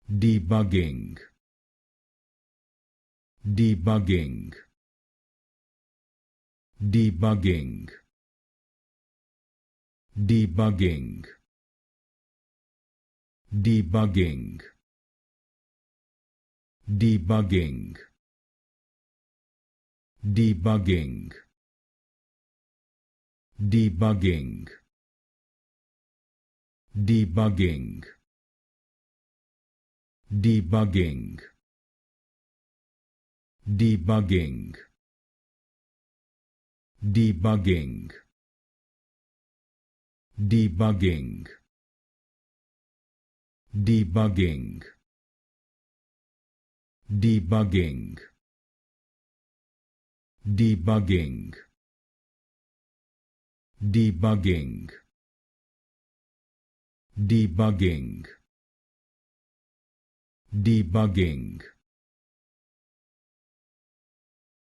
debugging, debugging, debugging, debugging, debugging, debugging, debugging, debugging, debugging, debugging, debugging, debugging, debugging, debugging, debugging, debugging, debugging, debugging, debugging,